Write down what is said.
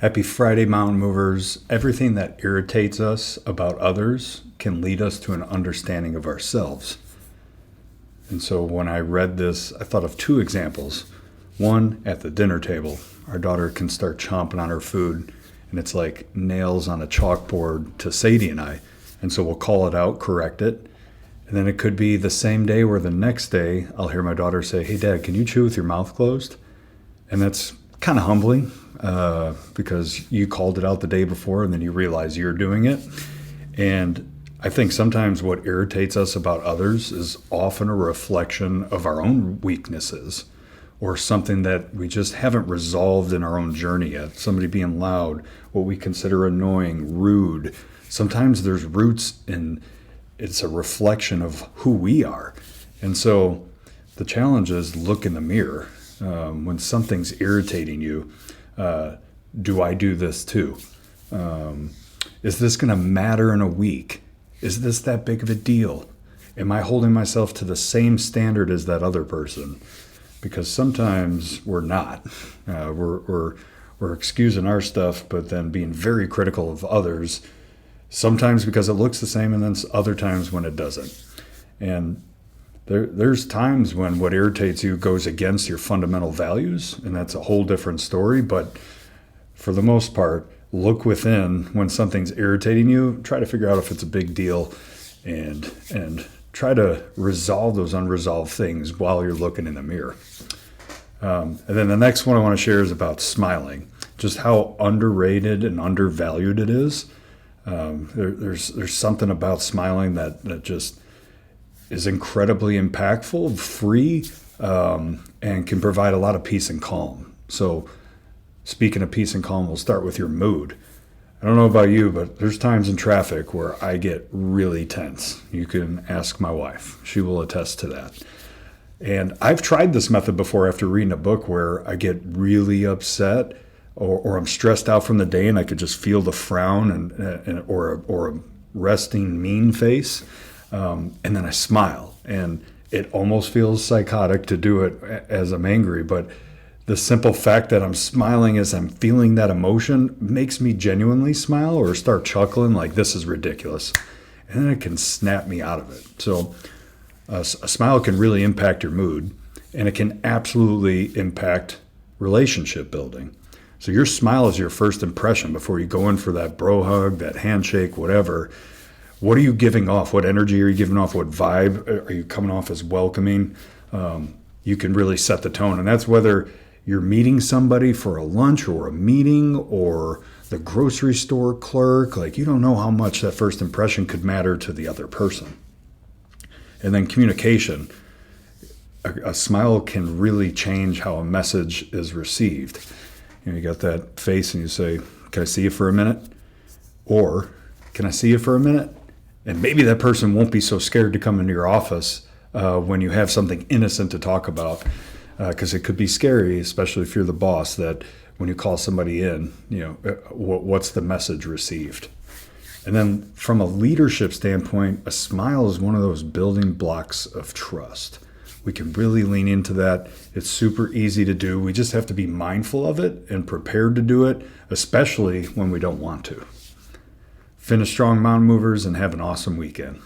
Happy Friday, Mountain Movers. Everything that irritates us about others can lead us to an understanding of ourselves. And so when I read this, I thought of two examples. One, at the dinner table, our daughter can start chomping on her food, and it's like nails on a chalkboard to Sadie and I. And so we'll call it out, correct it. And then it could be the same day or the next day, I'll hear my daughter say, "Hey, Dad, can you chew with your mouth closed?" And that's kind of humbling because you called it out the day before and then you realize you're doing it. And I think sometimes what irritates us about others is often a reflection of our own weaknesses or something that we just haven't resolved in our own journey yet. Somebody being loud, what we consider annoying, rude. Sometimes there's roots in it's a reflection of who we are. And so the challenge is look in the mirror. When something's irritating you, do I do this too? Is this going to matter in a week? Is this that big of a deal? Am I holding myself to the same standard as that other person? Because sometimes we're not. We're excusing our stuff, but then being very critical of others. Sometimes because it looks the same, and then other times when it doesn't. And there's times when what irritates you goes against your fundamental values, and that's a whole different story. But for the most part, look within when something's irritating you. Try to figure out if it's a big deal, and try to resolve those unresolved things while you're looking in the mirror. And then the next one I want to share is about smiling. Just how underrated and undervalued it is. There's something about smiling that just is incredibly impactful, free, and can provide a lot of peace and calm. So speaking of peace and calm, we'll start with your mood. I don't know about you, but there's times in traffic where I get really tense. You can ask my wife. She will attest to that. And I've tried this method before after reading a book where I get really upset or I'm stressed out from the day and I could just feel the frown or a resting mean face. And then I smile, and it almost feels psychotic to do it as I'm angry. But the simple fact that I'm smiling as I'm feeling that emotion makes me genuinely smile or start chuckling like this is ridiculous. And then it can snap me out of it. So a smile can really impact your mood, and it can absolutely impact relationship building. So your smile is your first impression before you go in for that bro hug, that handshake, whatever. What are you giving off? What energy are you giving off? What vibe are you coming off as welcoming? You can really set the tone. And that's whether you're meeting somebody for a lunch or a meeting or the grocery store clerk. Like, you don't know how much that first impression could matter to the other person. And then communication. A smile can really change how a message is received. You got that face and you say, "Can I see you for a minute?" Or, "Can I see you for a minute?" And maybe that person won't be so scared to come into your office when you have something innocent to talk about, because it could be scary, especially if you're the boss, that when you call somebody in, what's the message received? And then from a leadership standpoint, a smile is one of those building blocks of trust. We can really lean into that. It's super easy to do. We just have to be mindful of it and prepared to do it, especially when we don't want to. Finish strong, mountain movers, and have an awesome weekend.